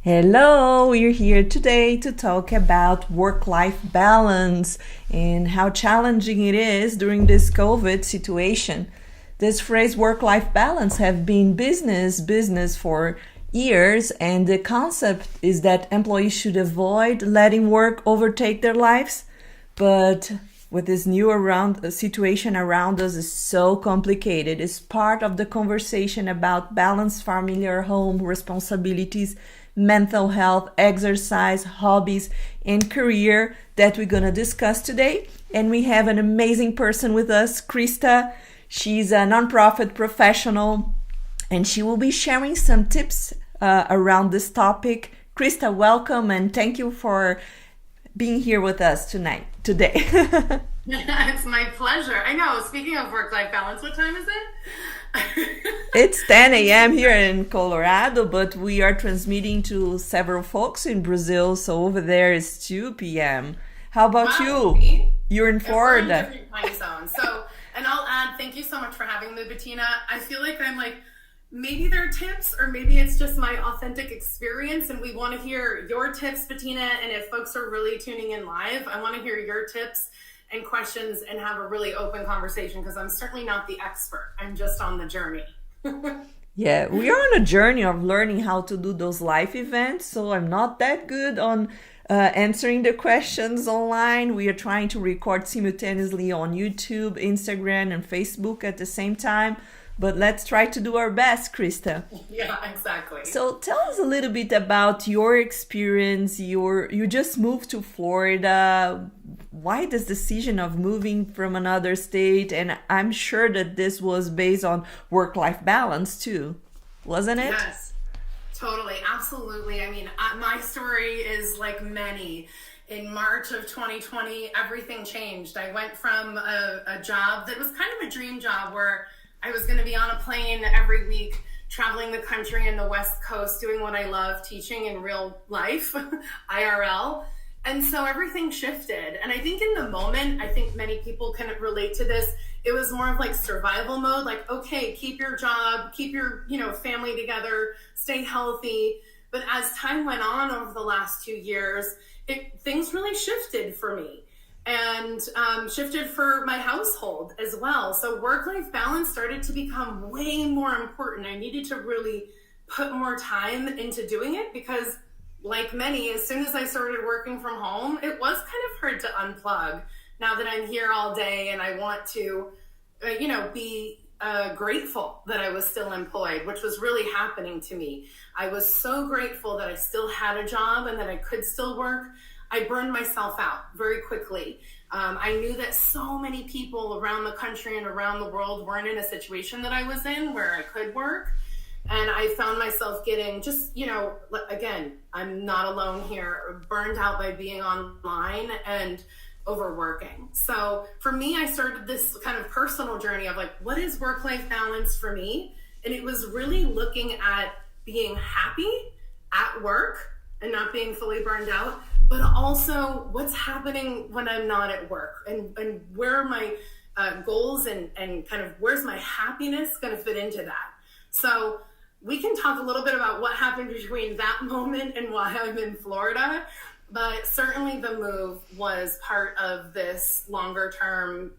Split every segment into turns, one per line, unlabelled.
Hello, we're here today to talk about work-life balance and how challenging it is during this COVID situation. This phrase work-life balance have been business for years, and the concept is that employees should avoid letting work overtake their lives. But with this new situation around us is so complicated. It's part of the conversation about balanced familiar home responsibilities, mental health, exercise, hobbies, and career that we're going to discuss today. And we have an amazing person with us, Krista. She's a nonprofit professional, and she will be sharing some tips around this topic. Krista, welcome, and thank you for being here with us today.
It's my pleasure. I know. Speaking of work-life balance, what time is it?
It's 10 a.m. here in Colorado, but we are transmitting to several folks in Brazil, so over there is 2 p.m. How about you?
See?
You're in Florida.
We're in different time zones. So, and I'll add, thank you so much for having me, Bettina. I feel like maybe there are tips, or maybe it's just my authentic experience, and we want to hear your tips, Bettina. And if folks are really tuning in live, I want to hear your tips and questions and have a really open conversation, because I'm certainly not the expert. I'm just on the journey.
Yeah, we are on a journey of learning how to do those live events, so I'm not that good on answering the questions online. We are trying to record simultaneously on YouTube, Instagram, and Facebook at the same time. But let's try to do our best, Krista.
Yeah, exactly.
So tell us a little bit about your experience. You just moved to Florida. Why this decision of moving from another state? And I'm sure that this was based on work-life balance too, wasn't it?
Yes, totally. Absolutely. I mean, my story is like many. In March of 2020, everything changed. I went from a job that was kind of a dream job where I was going to be on a plane every week, traveling the country and the West Coast, doing what I love, teaching in real life, IRL. And so everything shifted. And I think in the moment, I think many people can relate to this. It was more of like survival mode, like, okay, keep your job, keep your, family together, stay healthy. But as time went on over the last 2 years, things really shifted for me. And shifted for my household as well. So work-life balance started to become way more important. I needed to really put more time into doing it because, like many, as soon as I started working from home, it was kind of hard to unplug. Now that I'm here all day and I want to, be grateful that I was still employed, which was really happening to me. I was so grateful that I still had a job and that I could still work. I burned myself out very quickly. I knew that so many people around the country and around the world weren't in a situation that I was in where I could work. And I found myself getting just, again, I'm not alone here, burned out by being online and overworking. So for me, I started this kind of personal journey of like, what is work-life balance for me? And it was really looking at being happy at work and not being fully burned out, but also what's happening when I'm not at work and where are my goals and kind of where's my happiness going to fit into that. So we can talk a little bit about what happened between that moment and why I'm in Florida, but certainly the move was part of this longer term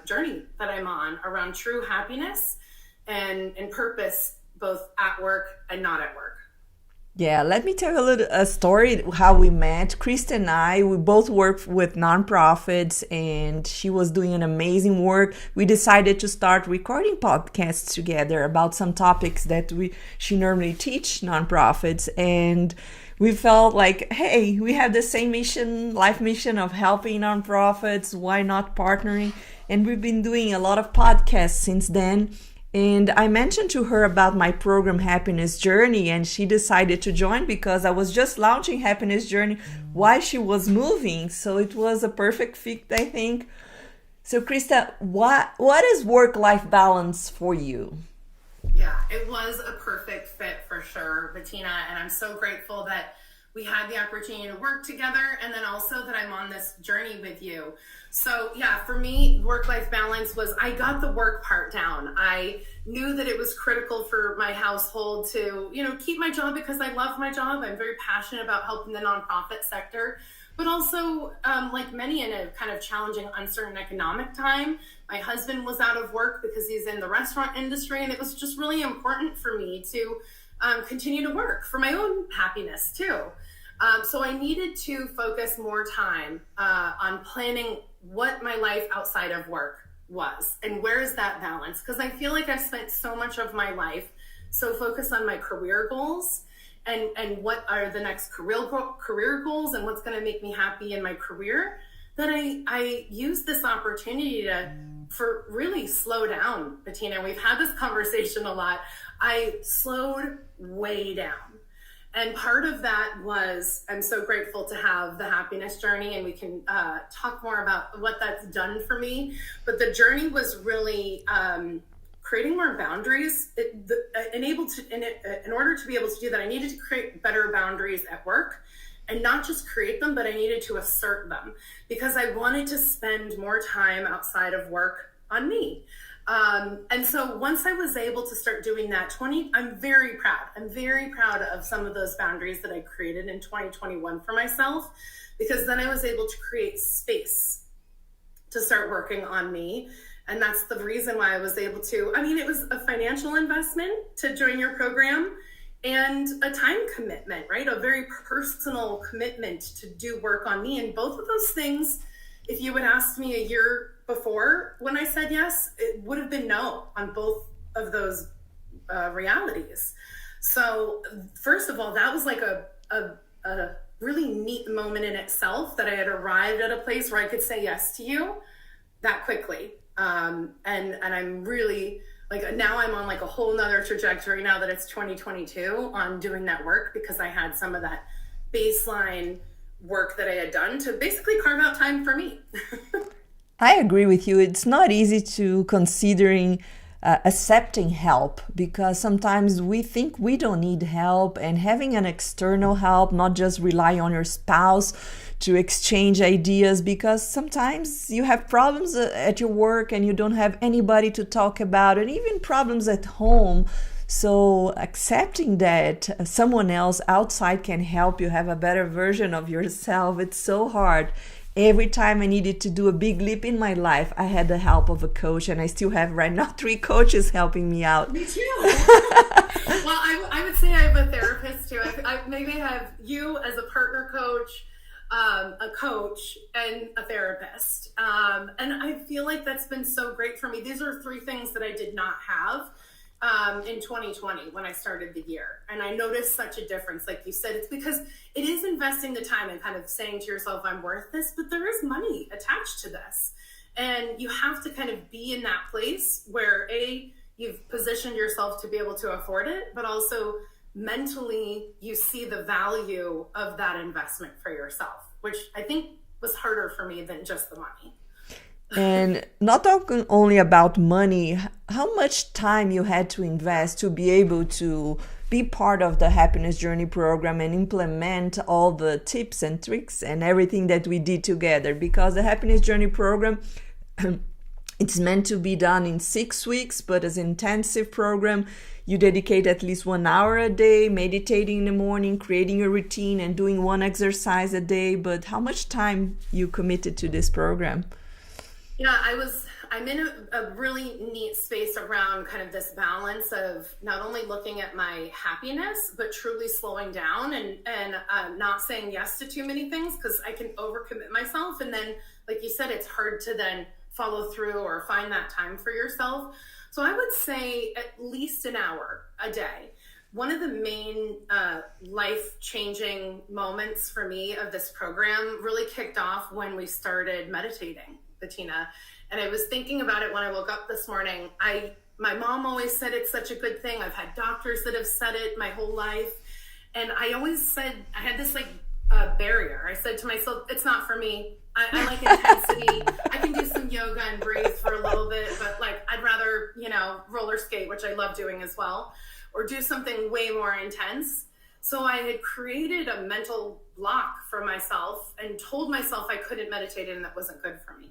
journey that I'm on around true happiness and purpose, both at work and not at work.
Yeah, let me tell a story how we met. Krista and I, we both work with nonprofits, and she was doing an amazing work. We decided to start recording podcasts together about some topics that she normally teach nonprofits, and we felt like, hey, we have the same life mission of helping nonprofits. Why not partnering? And we've been doing a lot of podcasts since then. And I mentioned to her about my program, Happiness Journey, and she decided to join because I was just launching Happiness Journey while she was moving. So it was a perfect fit, I think. So Krista, what is work-life balance for you?
Yeah, it was a perfect fit for sure, Bettina. And I'm so grateful that we had the opportunity to work together, and then also that I'm on this journey with you. So yeah, for me, work-life balance was, I got the work part down. I knew that it was critical for my household to, keep my job because I love my job. I'm very passionate about helping the nonprofit sector, but also, like many in a kind of challenging, uncertain economic time, my husband was out of work because he's in the restaurant industry, and it was just really important for me to continue to work for my own happiness too. So I needed to focus more time on planning what my life outside of work was and where is that balance, because I feel like I've spent so much of my life so focused on my career goals and what are the next career goals and what's going to make me happy in my career, that I used this opportunity for really slow down. Bettina, we've had this conversation a lot. I slowed way down. And part of that was, I'm so grateful to have the happiness journey, and we can talk more about what that's done for me. But the journey was really creating more boundaries. In order to be able to do that, I needed to create better boundaries at work, and not just create them, but I needed to assert them, because I wanted to spend more time outside of work on me. And so once I was able to start doing that, I'm very proud. I'm very proud of some of those boundaries that I created in 2021 for myself, because then I was able to create space to start working on me. And that's the reason why I was able to, it was a financial investment to join your program and a time commitment, right? A very personal commitment to do work on me. And both of those things, if you would ask me a year before when I said yes, it would have been no on both of those realities. So first of all, that was like a really neat moment in itself, that I had arrived at a place where I could say yes to you that quickly. And I'm really now I'm on like a whole nother trajectory now that it's 2022 on doing that work, because I had some of that baseline work that I had done to basically carve out time for me.
I agree with you. It's not easy to considering accepting help, because sometimes we think we don't need help, and having an external help, not just rely on your spouse to exchange ideas, because sometimes you have problems at your work and you don't have anybody to talk about, and even problems at home. So accepting that someone else outside can help you have a better version of yourself, it's so hard. Every time I needed to do a big leap in my life, I had the help of a coach, and I still have right now 3 coaches helping me out.
Me too. Well, I would say I have a therapist too. I maybe have you as a partner coach, a coach, and a therapist. And I feel like that's been so great for me. These are 3 things that I did not have in 2020 when I started the year. And I noticed such a difference. Like you said, it's because it is investing the time and kind of saying to yourself, I'm worth this, but there is money attached to this. And you have to kind of be in that place where you've positioned yourself to be able to afford it, but also mentally you see the value of that investment for yourself, which I think was harder for me than just the money.
And not talking only about money, how much time you had to invest to be able to be part of the Happiness Journey program and implement all the tips and tricks and everything that we did together. Because the Happiness Journey program, it's meant to be done in 6 weeks, but as an intensive program, you dedicate at least 1 hour a day, meditating in the morning, creating a routine, and doing 1 exercise a day. But how much time you committed to this program?
Yeah, I'm in a really neat space around kind of this balance of not only looking at my happiness, but truly slowing down and not saying yes to too many things, because I can overcommit myself. And then, like you said, it's hard to then follow through or find that time for yourself. So I would say at least an hour a day. One of the main life-changing moments for me of this program really kicked off when we started meditating, Bettina. And I was thinking about it when I woke up this morning. My mom always said it's such a good thing. I've had doctors that have said it my whole life. And I always said, I had this barrier. I said to myself, it's not for me. I like intensity. I can do some yoga and breathe for a little bit, but I'd rather, roller skate, which I love doing as well, or do something way more intense. So I had created a mental block for myself and told myself I couldn't meditate and that wasn't good for me.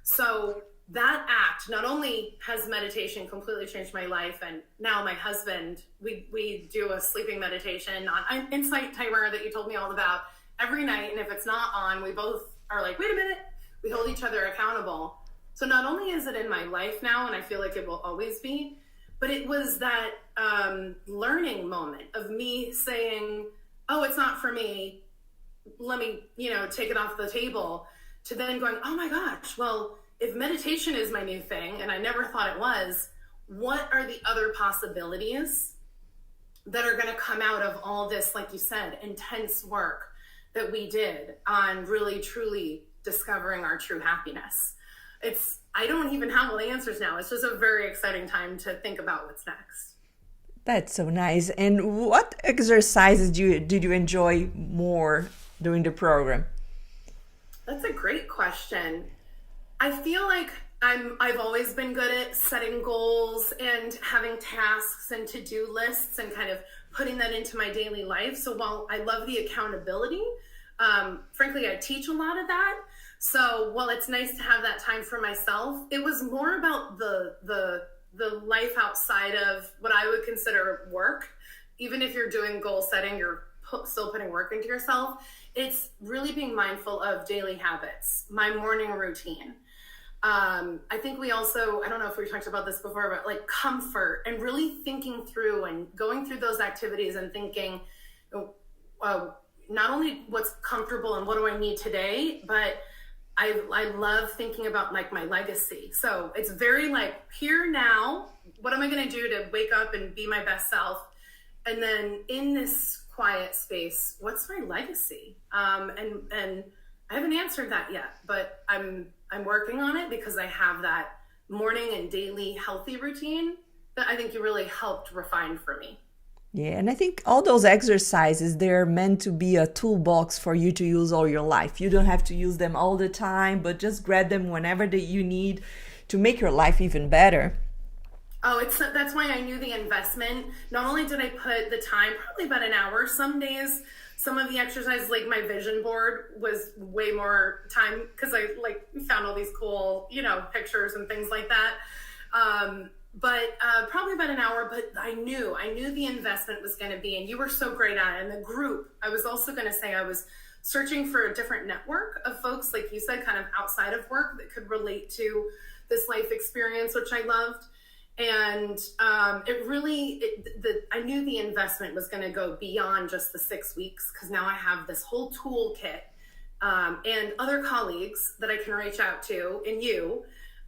So that act, not only has meditation completely changed my life, and now my husband, we do a sleeping meditation on Insight Timer that you told me all about every night. And if it's not on, we both are like, wait a minute, we hold each other accountable. So not only is it in my life now, and I feel like it will always be, but it was that learning moment of me saying, oh, it's not for me. Let me, take it off the table, to then going, oh my gosh, well, if meditation is my new thing, and I never thought it was, what are the other possibilities that are going to come out of all this, like you said, intense work that we did on really, truly discovering our true happiness? I don't even have all the answers now. It's just a very exciting time to think about what's next.
That's so nice. And what exercises did you enjoy more during the program?
That's a great question. I feel like I've always been good at setting goals and having tasks and to-do lists and kind of putting that into my daily life. So while I love the accountability, frankly, I teach a lot of that. So while it's nice to have that time for myself, it was more about the life outside of what I would consider work. Even if you're doing goal setting, you're still putting work into yourself. It's really being mindful of daily habits, my morning routine. I think we also, I don't know if we talked about this before, but like comfort and really thinking through and going through those activities and thinking, not only what's comfortable and what do I need today, but I love thinking about like my legacy. So it's very like here now, what am I going to do to wake up and be my best self? And then in this quiet space, what's my legacy? And I haven't answered that yet, but I'm working on it because I have that morning and daily healthy routine that I think you really helped refine for me.
Yeah, and I think all those exercises, they're meant to be a toolbox for you to use all your life. You don't have to use them all the time, but just grab them whenever that you need to make your life even better.
Oh, that's why I knew the investment. Not only did I put the time, probably about an hour. Some days, some of the exercises, like my vision board, was way more time because I like found all these cool, pictures and things like that. But probably about an hour, but I knew the investment was going to be, and you were so great at it. And the group, I was also going to say, I was searching for a different network of folks, like you said, kind of outside of work that could relate to this life experience, which I loved. And I knew the investment was going to go beyond just the 6 weeks, because now I have this whole toolkit and other colleagues that I can reach out to, and you,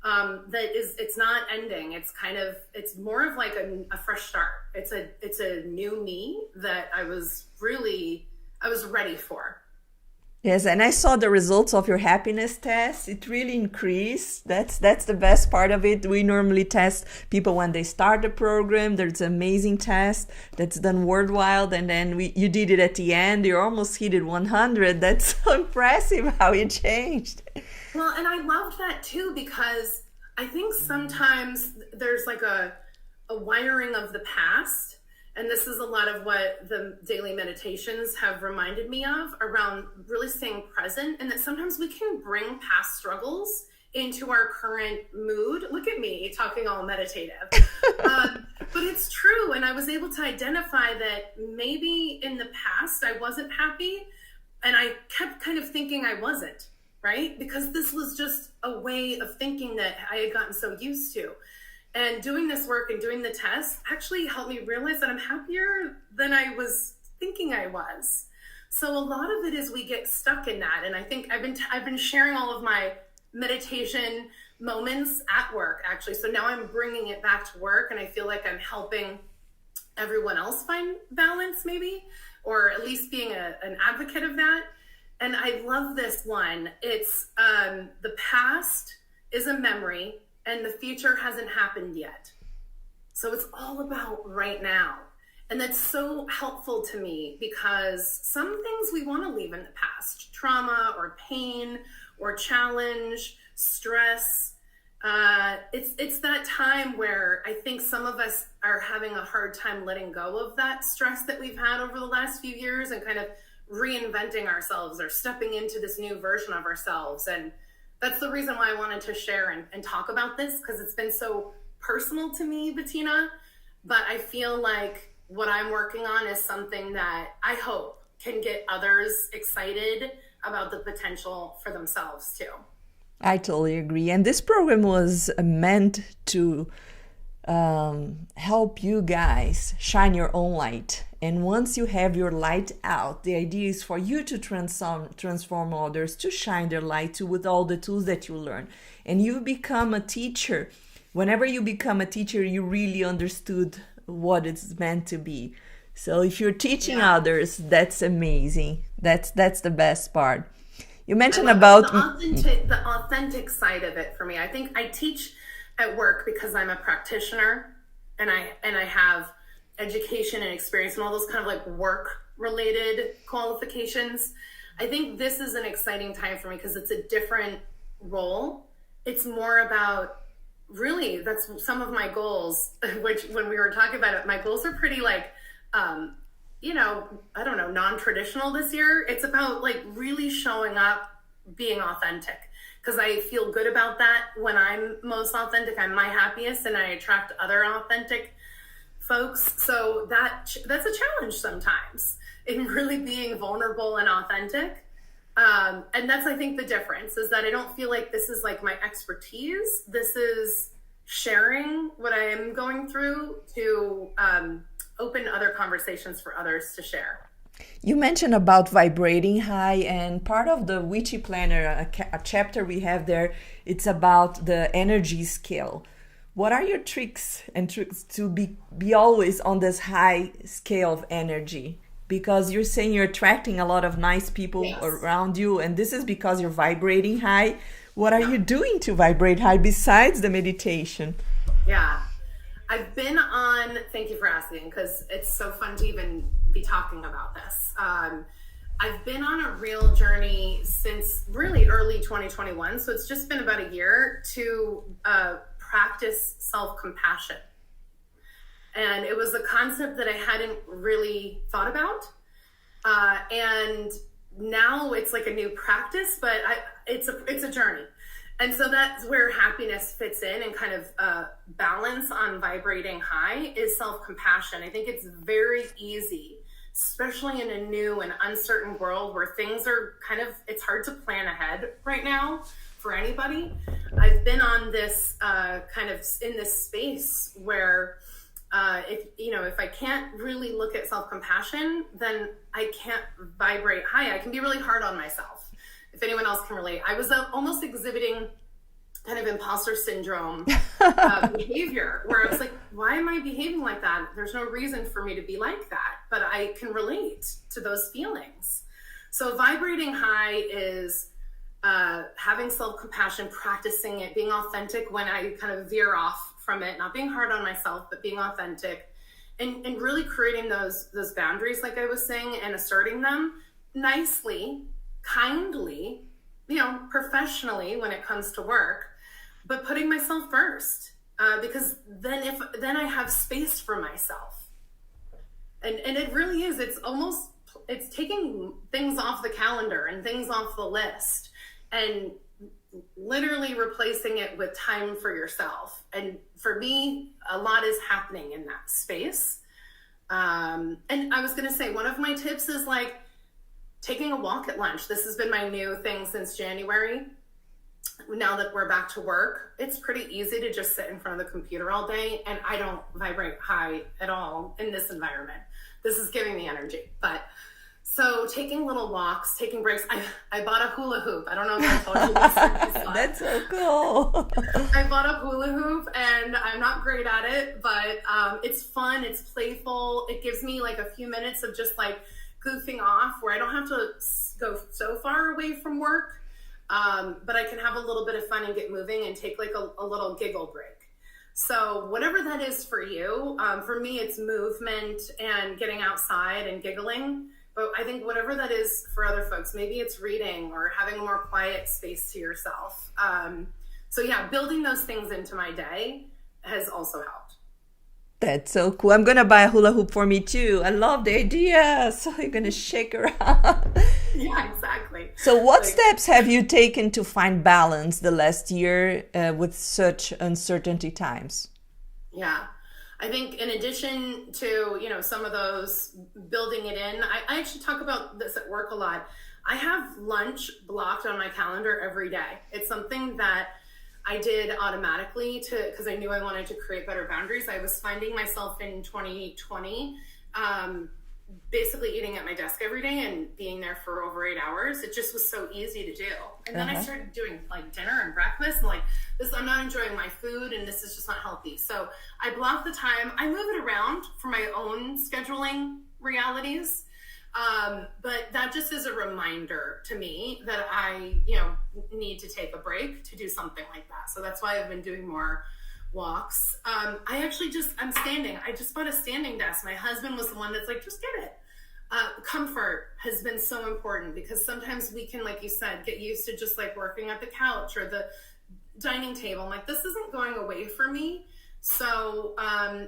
it's not ending. It's more of like a fresh start. It's a new me that I was ready for.
Yes, and I saw the results of your happiness test. It really increased. That's the best part of it. We normally test people when they start the program. There's an amazing test that's done worldwide, and then you did it at the end. You almost hit it 100. That's so impressive how you changed.
Well, and I loved that too, because I think sometimes there's like a wiring of the past. And this is a lot of what the daily meditations have reminded me of, around really staying present, and that sometimes we can bring past struggles into our current mood. Look at me talking all meditative. But it's true. And I was able to identify that maybe in the past I wasn't happy, and I kept kind of thinking I wasn't, right? Because this was just a way of thinking that I had gotten so used to. And doing this work and doing the test actually helped me realize that I'm happier than I was thinking I was. So a lot of it is we get stuck in that. And I think I've been sharing all of my meditation moments at work, actually. So now I'm bringing it back to work, and I feel like I'm helping everyone else find balance, maybe, or at least being an advocate of that. And I love this one. It's the past is a memory, and the future hasn't happened yet. So it's all about right now. And that's so helpful to me, because some things we want to leave in the past, trauma or pain or challenge, stress. It's that time where I think some of us are having a hard time letting go of that stress that we've had over the last few years and kind of reinventing ourselves or stepping into this new version of ourselves. And that's the reason why I wanted to share and talk about this, because it's been so personal to me, Bettina. But I feel like what I'm working on is something that I hope can get others excited about the potential for themselves too.
I totally agree. And this program was meant to help you guys shine your own light. And once you have your light out, the idea is for you to transform others to shine their light too with all the tools that you learn. And you become a teacher. Whenever you become a teacher, you really understood what it's meant to be. So if you're teaching others, that's amazing. That's the best part. You mentioned about
the authentic side of it for me. I think I teach at work because I'm a practitioner and I have education and experience and all those kind of like work related qualifications. I think this is an exciting time for me because it's a different role. It's more about really, that's some of my goals, which when we were talking about it, my goals are pretty like, I don't know, non-traditional this year. It's about like really showing up, being authentic, because I feel good about that. When I'm most authentic, I'm my happiest, and I attract other authentic folks. So that's a challenge sometimes in really being vulnerable and authentic. And that's, I think, the difference is that I don't feel like this is like my expertise. This is sharing what I am going through to open other conversations for others to share.
You mentioned about vibrating high, and part of the Witchy Planner, a chapter we have there, it's about the energy scale. What are your tricks to be always on this high scale of energy? Because you're saying you're attracting a lot of nice people around you, and this is because you're vibrating high. What are you doing to vibrate high besides the meditation?
Yeah. I've been on, thank you for asking, because it's so fun to even be talking about this. I've been on a real journey since really early 2021. So it's just been about a year to practice self-compassion. And it was a concept that I hadn't really thought about. And now it's like a new practice, but it's a journey. And so that's where happiness fits in, and kind of balance on vibrating high is self-compassion. I think it's very easy, especially in a new and uncertain world where things are it's hard to plan ahead right now for anybody. I've been on this in this space where if I can't really look at self-compassion, then I can't vibrate high. I can be really hard on myself. If anyone else can relate, I was almost exhibiting kind of imposter syndrome behavior where I was like, why am I behaving like that? There's no reason for me to be like that, but I can relate to those feelings. So vibrating high is having self-compassion, practicing it, being authentic when I kind of veer off from it, not being hard on myself, but being authentic, and really creating those boundaries, like I was saying, and asserting them nicely, kindly, professionally when it comes to work, but putting myself first, because then I have space for myself. And it really is, it's taking things off the calendar and things off the list and literally replacing it with time for yourself. And for me, a lot is happening in that space. And I was going to say, one of my tips is like taking a walk at lunch. This has been my new thing since January. Now that we're back to work, it's pretty easy to just sit in front of the computer all day, and I don't vibrate high at all in this environment. This is giving me energy. But so taking little walks, taking breaks. I bought a hula hoop. I don't know if I told you this.
That's so cool.
I bought a hula hoop, and I'm not great at it, but it's fun. It's playful. It gives me like a few minutes of just like goofing off where I don't have to go so far away from work, but I can have a little bit of fun and get moving and take like a little giggle break. So whatever that is for you, for me, it's movement and getting outside and giggling. But I think whatever that is for other folks, maybe it's reading or having a more quiet space to yourself. So yeah, building those things into my day has also helped.
That's so cool. I'm gonna buy a hula hoop for me too. I love the idea. So you're gonna shake around.
Yeah, exactly.
So, what
Like,
steps have you taken to find balance the last year with such uncertainty times?
yeah. I think in addition to, some of those building it in, I actually talk about this at work a lot. I have lunch blocked on my calendar every day. It's something that I did automatically because I knew I wanted to create better boundaries. I was finding myself in 2020, basically eating at my desk every day and being there for over 8 hours. It just was so easy to do. And then I
Uh-huh.
started doing like dinner and breakfast and like this, I'm not enjoying my food and this is just not healthy. So I block the time. I move it around for my own scheduling realities. But that just is a reminder to me that I, need to take a break to do something like that. So that's why I've been doing more walks. I'm standing. I just bought a standing desk. My husband was the one that's like, just get it. Comfort has been so important because sometimes we can, like you said, get used to just like working at the couch or the dining table. I'm like, this isn't going away for me. So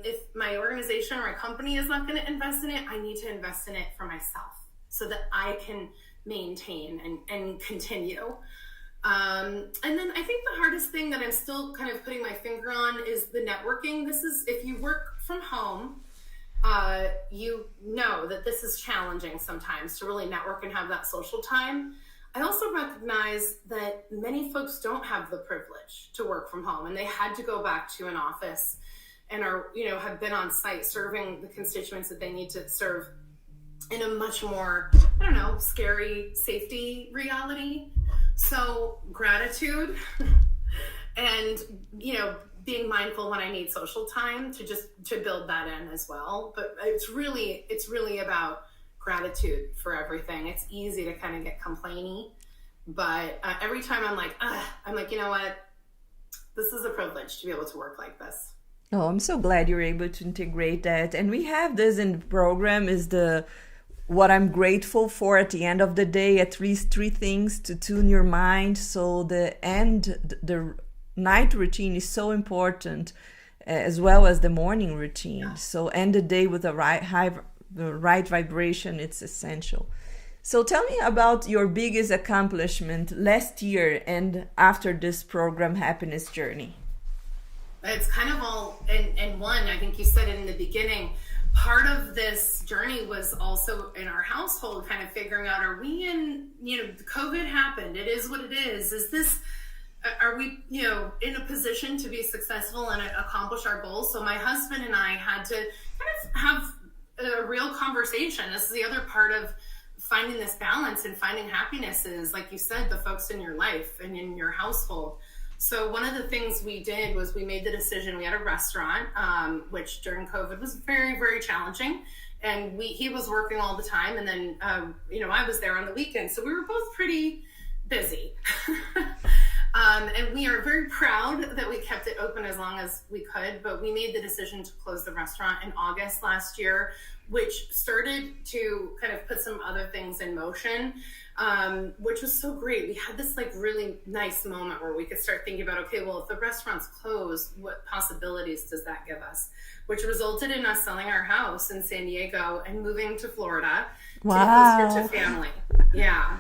if my organization or my company is not going to invest in it, I need to invest in it for myself so that I can maintain and continue. And then I think the hardest thing that I'm still kind of putting my finger on is the networking. This is, if you work from home, you know that this is challenging sometimes to really network and have that social time. I also recognize that many folks don't have the privilege to work from home and they had to go back to an office and are, have been on site serving the constituents that they need to serve in a much more, scary safety reality. So gratitude and, being mindful when I need social time to build that in as well. But it's really about gratitude for everything. It's easy to kind of get complainy, but every time I'm like, you know what? This is a privilege to be able to work like this.
Oh, I'm so glad you're able to integrate that. And we have this in the program is the what I'm grateful for at the end of the day, at least three things to tune your mind. So the night routine is so important as well as the morning routine.
Yeah.
So end the day with the right vibration, it's essential. So tell me about your biggest accomplishment last year and after this program happiness journey.
It's kind of all in one. I think you said it in the beginning. Part of this journey was also in our household, kind of figuring out, are we COVID happened. It is what it is. Are we, in a position to be successful and accomplish our goals? So my husband and I had to kind of have a real conversation. This is the other part of finding this balance and finding happiness is, like you said, the folks in your life and in your household. So one of the things we did was we made the decision. We had a restaurant, which during COVID was very, very challenging. And he was working all the time. And then, I was there on the weekends. So we were both pretty busy. And we are very proud that we kept it open as long as we could. But we made the decision to close the restaurant in August last year, which started to kind of put some other things in motion, which was so great. We had this like really nice moment where we could start thinking about, okay, well, if the restaurant's closed, what possibilities does that give us? Which resulted in us selling our house in San Diego and moving to Florida to be closer to family. Yeah.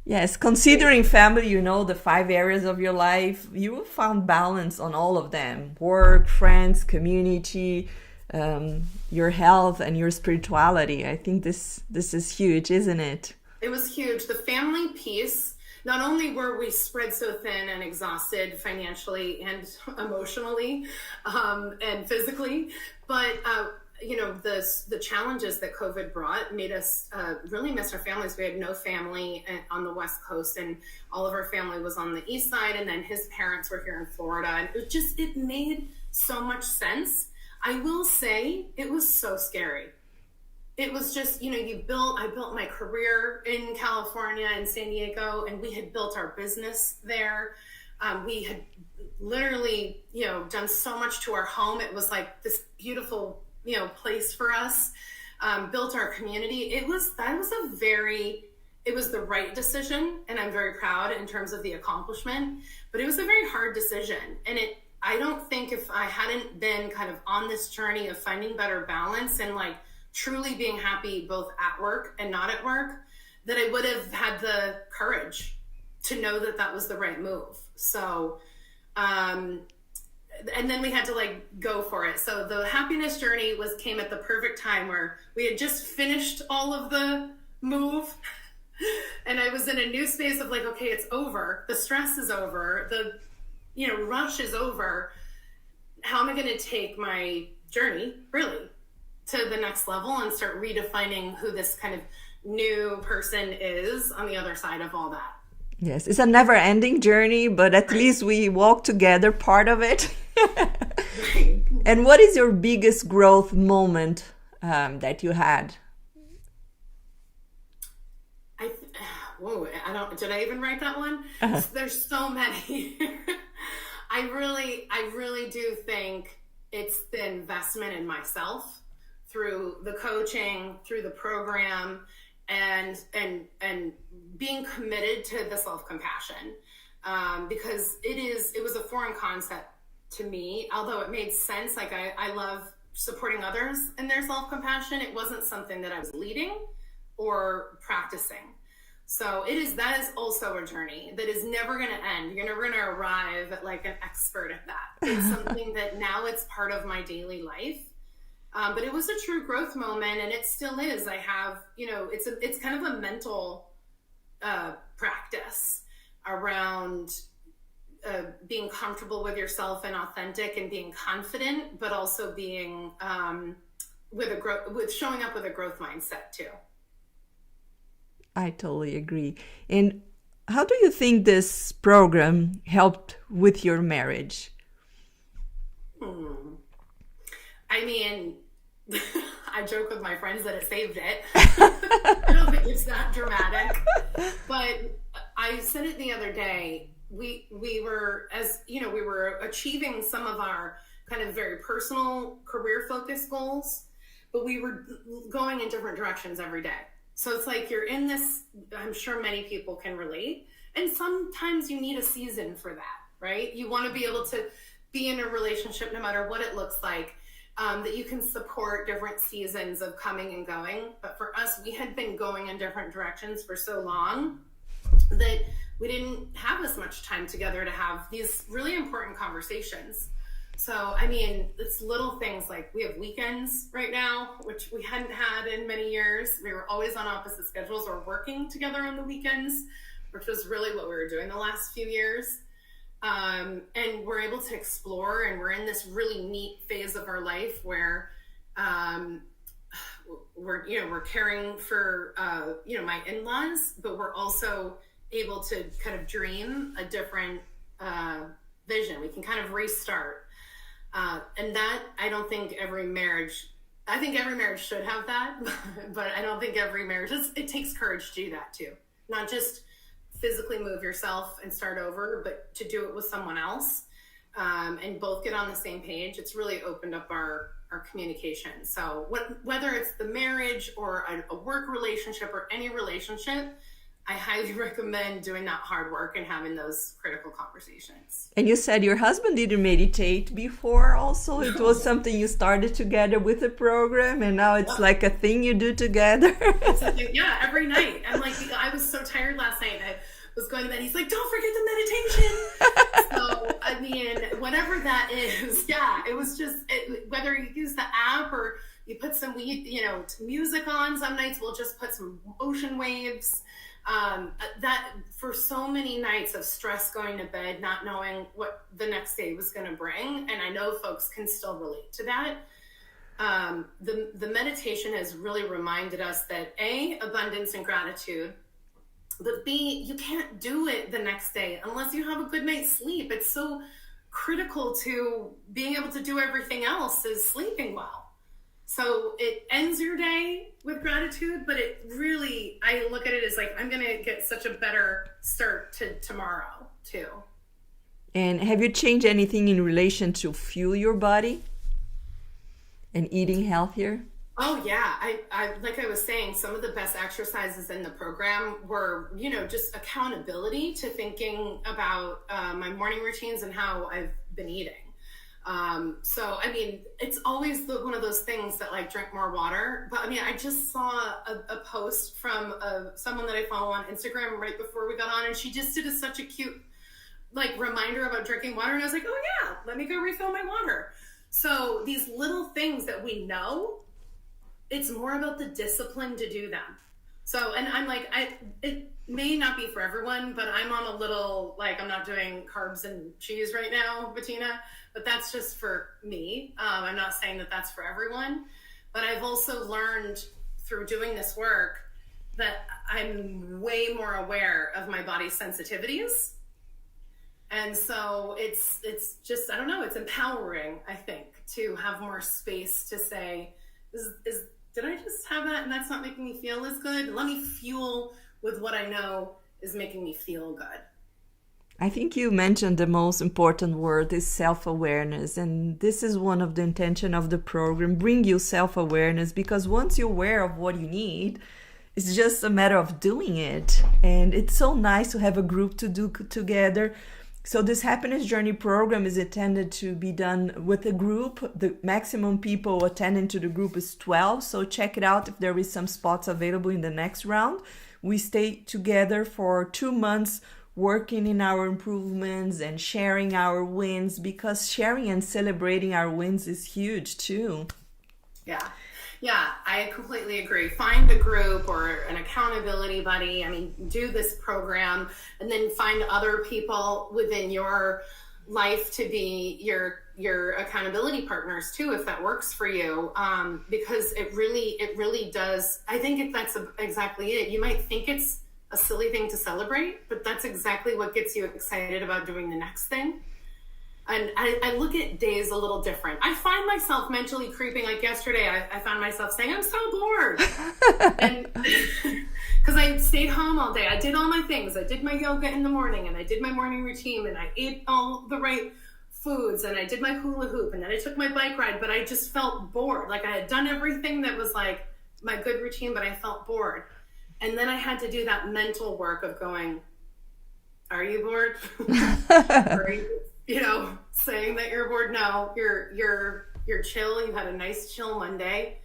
Yes, considering family, the 5 areas of your life, you found balance on all of them: work, friends, community, your health, and your spirituality. I think this is huge, isn't it?
It was huge. The family piece, not only were we spread so thin and exhausted financially and emotionally and physically, but the challenges that COVID brought made us really miss our families. We had no family on the West Coast, and all of our family was on the East Side, and then his parents were here in Florida, and it made so much sense. I will say it was so scary. It was just, I built my career in California and San Diego, and we had built our business there. We had literally, done so much to our home. It was like this beautiful, place for us, built our community. That was a very it was the right decision, and I'm very proud in terms of the accomplishment, but it was a very hard decision. And I don't think if I hadn't been kind of on this journey of finding better balance and like truly being happy both at work and not at work, that I would have had the courage to know that that was the right move. So, and then we had to like go for it. So the happiness journey came at the perfect time where we had just finished all of the move. And I was in a new space of like, okay, it's over. The stress is over. The, rush is over. How am I going to take my journey really to the next level and start redefining who this kind of new person is on the other side of all that?
Yes, it's a never-ending journey, but at least we walk together, part of it.
Right.
And what is your biggest growth moment that you had?
Did I even write that one?
Uh-huh.
There's so many. I really do think it's the investment in myself through the coaching, through the program, and being committed to the self-compassion, because it was a foreign concept to me, although it made sense. Like I love supporting others in their self-compassion. It wasn't something that I was leading or practicing. So that is also a journey that is never going to end. You're never going to arrive at like an expert at that. It's something that now it's part of my daily life. But it was a true growth moment, and it still is. I have, it's kind of a mental practice around being comfortable with yourself and authentic and being confident, but also being with showing up with a growth mindset too.
I totally agree. And how do you think this program helped with your marriage?
I mean, I joke with my friends that it saved it. I don't think it's that dramatic. But I said it the other day. We were, we were achieving some of our kind of very personal career-focused goals, but we were going in different directions every day. So it's like you're in this, I'm sure many people can relate. And sometimes you need a season for that, right? You want to be able to be in a relationship no matter what it looks like, that you can support different seasons of coming and going. But for us, we had been going in different directions for so long that we didn't have as much time together to have these really important conversations. So, I mean, it's little things like we have weekends right now, which we hadn't had in many years. We were always on opposite schedules or working together on the weekends, which was really what we were doing the last few years. And we're able to explore, and we're in this really neat phase of our life where we're caring for my in-laws, but we're also able to kind of dream a different vision. We can kind of restart. And that, I think every marriage should have that, but I don't think every marriage, it takes courage to do that too. Not just physically move yourself and start over, but to do it with someone else, and both get on the same page. It's really opened up our communication. So whether it's the marriage or a work relationship or any relationship, I highly recommend doing that hard work and having those critical conversations.
And you said your husband didn't meditate before also. It was something you started together with the program, and now it's like a thing you do together.
Yeah, every night. I'm like, I was so tired last night. I was going to bed. He's like, don't forget the meditation. So, I mean, whatever that is, yeah, it was just, whether you use the app or you put some, music on, some nights we'll just put some ocean waves. That for so many nights of stress going to bed, not knowing what the next day was going to bring. And I know folks can still relate to that. The meditation has really reminded us that A, abundance and gratitude, but B, you can't do it the next day unless you have a good night's sleep. It's so critical to being able to do everything else is sleeping well. So it ends your day with gratitude, but it really, I look at it as like, I'm going to get such a better start to tomorrow too.
And have you changed anything in relation to fuel your body and eating healthier?
Oh yeah, I like I was saying, some of the best exercises in the program were, just accountability to thinking about my morning routines and how I've been eating. So I mean, it's always one of those things that like drink more water. But I mean, I just saw a post from someone that I follow on Instagram right before we got on, and she just did such a cute like reminder about drinking water, and I was like, oh yeah, let me go refill my water. So these little things that we know, it's more about the discipline to do them. So, and I'm like, it may not be for everyone, but I'm on a little, like, I'm not doing carbs and cheese right now, Bettina, but that's just for me. I'm not saying that that's for everyone, but I've also learned through doing this work that I'm way more aware of my body's sensitivities. And so it's just, I don't know, it's empowering, I think, to have more space to say, did I just have that and that's not making me feel as good? Let me fuel with what I know is making me feel good.
I think you mentioned the most important word is self-awareness. And this is one of the intention of the program, bring you self-awareness, because once you're aware of what you need, it's just a matter of doing it. And it's so nice to have a group to do together. So this happiness journey program is intended to be done with a group. The maximum people attending to the group is 12. So check it out if there is some spots available in the next round. We stay together for 2 months working in our improvements and sharing our wins, because sharing and celebrating our wins is huge too.
Yeah, I completely agree. Find a group or an accountability buddy. I mean, do this program and then find other people within your life to be your accountability partners too, if that works for you. Because it really does. I think that's exactly it. You might think it's a silly thing to celebrate, but that's exactly what gets you excited about doing the next thing. And I look at days a little different. I find myself mentally creeping. Like yesterday, I found myself saying, I'm so bored. And because I stayed home all day. I did all my things. I did my yoga in the morning, and I did my morning routine, and I ate all the right foods, and I did my hula hoop, and then I took my bike ride, but I just felt bored. Like I had done everything that was like my good routine, but I felt bored. And then I had to do that mental work of going, are you bored? Are you, saying that you're bored? No, you're chill. You had a nice chill Monday.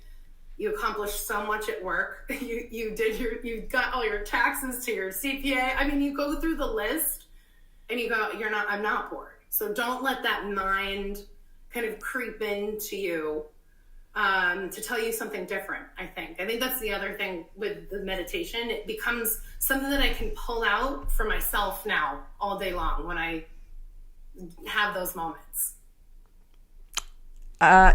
You accomplished so much at work. You got all your taxes to your CPA. I mean, you go through the list and you go, I'm not bored. So don't let that mind kind of creep into you to tell you something different. I think that's the other thing with the meditation. It becomes something that I can pull out for myself now all day long when I have those moments.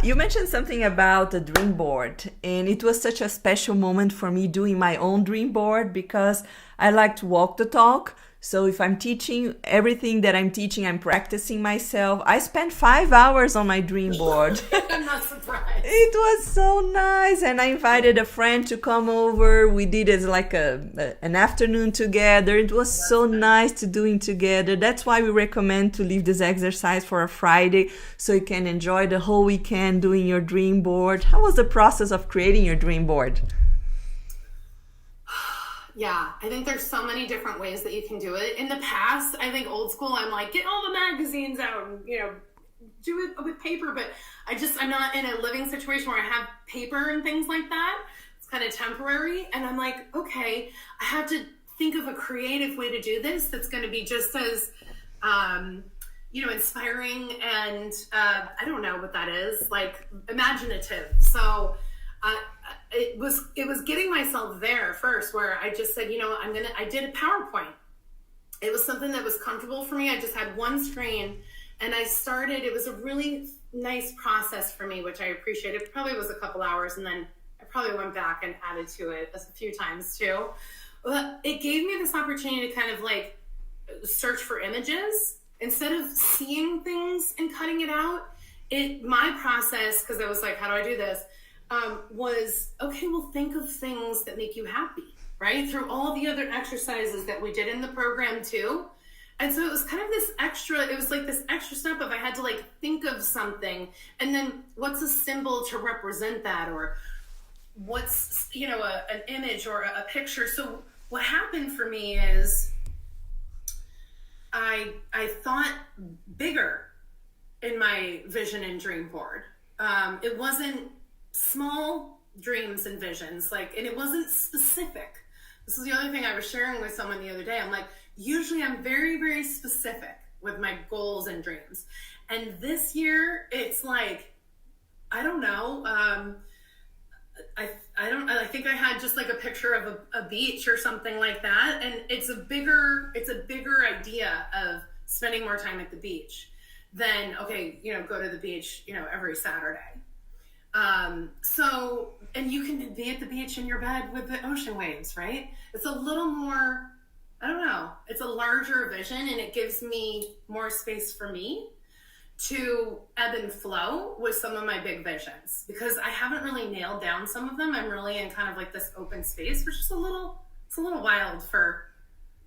You mentioned something about the dream board, and it was such a special moment for me doing my own dream board, because I like to walk the talk. So if I'm teaching, everything that I'm teaching, I'm practicing myself. I spent 5 hours on my dream board.
I'm not surprised.
It was so nice. And I invited a friend to come over. We did it like an afternoon together. It was so nice to doing together. That's why we recommend to leave this exercise for a Friday, so you can enjoy the whole weekend doing your dream board. How was the process of creating your dream board?
Yeah, I think there's so many different ways that you can do it. In the past, I think old school, I'm like, get all the magazines out and, do it with paper. But I'm not in a living situation where I have paper and things like that. It's kind of temporary. And I'm like, okay, I have to think of a creative way to do this that's going to be just as, inspiring and, I don't know what that is, like imaginative. So, it was getting myself there first, where I just said, I did a PowerPoint. It was something that was comfortable for me. I just had one screen, and it was a really nice process for me, which I appreciated. It probably was a couple hours, and then I probably went back and added to it a few times too. But it gave me this opportunity to kind of like search for images instead of seeing things and cutting it out. My process, because I was like, how do I do this? Was, okay, well, think of things that make you happy, right? Through all the other exercises that we did in the program too. And so it was kind of this extra step of I had to like think of something, and then what's a symbol to represent that, or what's, an image or a picture. So what happened for me is I thought bigger in my vision and dream board. It wasn't small dreams and visions, and it wasn't specific. This is the other thing I was sharing with someone the other day. I'm like, usually I'm very, very specific with my goals and dreams. And this year it's like, I don't know. I think I had just like a picture of a beach or something like that. And it's a bigger idea of spending more time at the beach than, go to the beach, every Saturday. And you can be at the beach in your bed with the ocean waves, right? It's a little more, I don't know, it's a larger vision, and it gives me more space for me to ebb and flow with some of my big visions, because I haven't really nailed down some of them. I'm really in kind of like this open space, which is it's a little wild for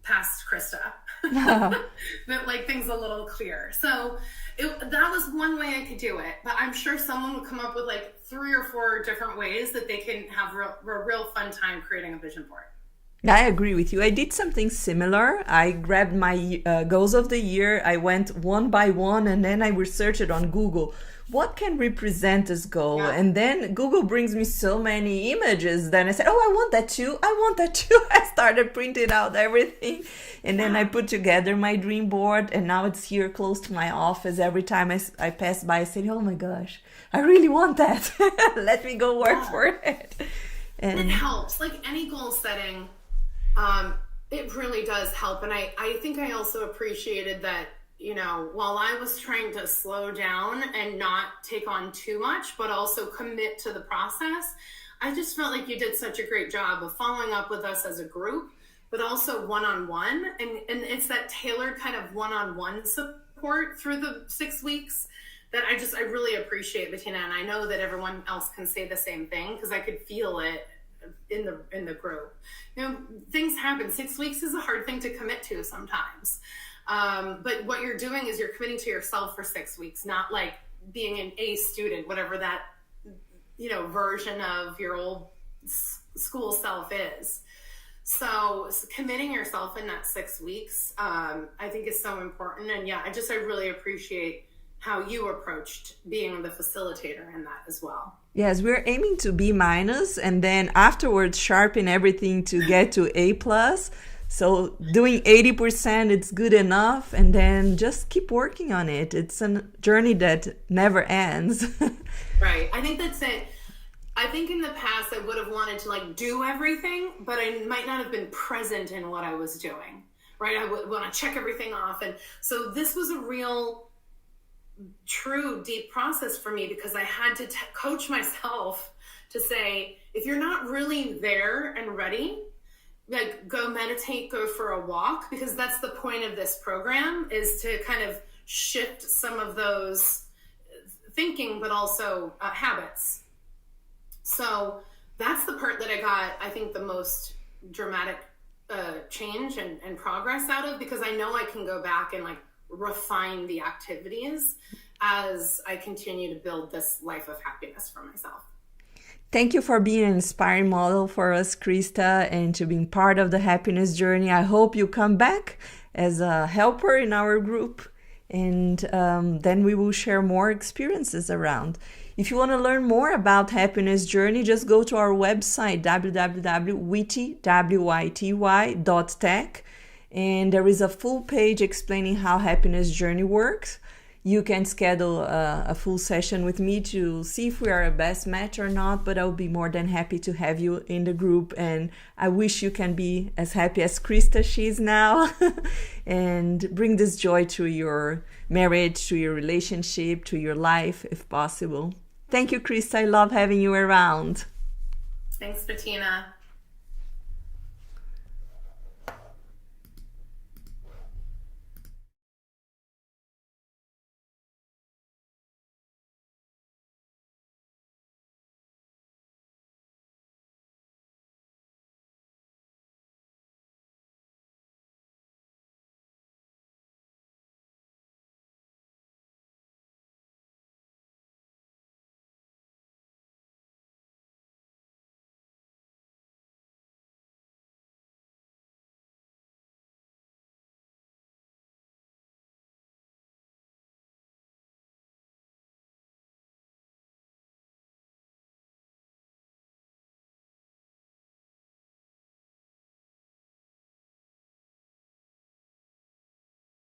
past Krista. But things a little clear. So that was one way I could do it, but I'm sure someone would come up with 3 or 4 different ways that they can have a real fun time creating a vision board.
I agree with you. I did something similar. I grabbed my goals of the year. I went one by one, and then I researched it on Google. What can represent this goal? Yeah. And then Google brings me so many images. Then I said, oh, I want that too. I started printing out everything. And then I put together my dream board. And now it's here close to my office. Every time I pass by, I say, oh my gosh, I really want that. Let me go work for it.
And it helps. Like any goal setting, it really does help. And I think I also appreciated that, while I was trying to slow down and not take on too much, but also commit to the process, I just felt like you did such a great job of following up with us as a group, but also one-on-one. And it's that tailored kind of one-on-one support through the 6 weeks that I really appreciate, Bettina. And I know that everyone else can say the same thing, because I could feel it in the group. Things happen. 6 weeks is a hard thing to commit to sometimes. But what you're doing is you're committing to yourself for 6 weeks, not like being an A student, whatever that, version of your old school self is. So committing yourself in that 6 weeks, I think is so important. And yeah, I really appreciate how you approached being the facilitator in that as well.
Yes, we're aiming to B-, and then afterwards sharpen everything to get to A+. So doing 80%, it's good enough, and then just keep working on it. It's a journey that never ends.
Right. I think that's it. I think in the past I would have wanted to do everything, but I might not have been present in what I was doing. Right. I would want to check everything off. And so this was a real, true, deep process for me, because I had to coach myself to say, if you're not really there and ready, go meditate, go for a walk, because that's the point of this program, is to kind of shift some of those thinking, but also habits. So that's the part that I got, I think, the most dramatic change and progress out of, because I know I can go back and refine the activities as I continue to build this life of happiness for myself.
Thank you for being an inspiring model for us, Krista, and to being part of the happiness journey. I hope you come back as a helper in our group, and then we will share more experiences around. If you want to learn more about happiness journey, just go to our website, www.wity.tech, and there is a full page explaining how happiness journey works. You can schedule a full session with me to see if we are a best match or not, but I'll be more than happy to have you in the group. And I wish you can be as happy as Krista is now and bring this joy to your marriage, to your relationship, to your life, if possible. Thank you, Krista. I love having you around.
Thanks, Bettina.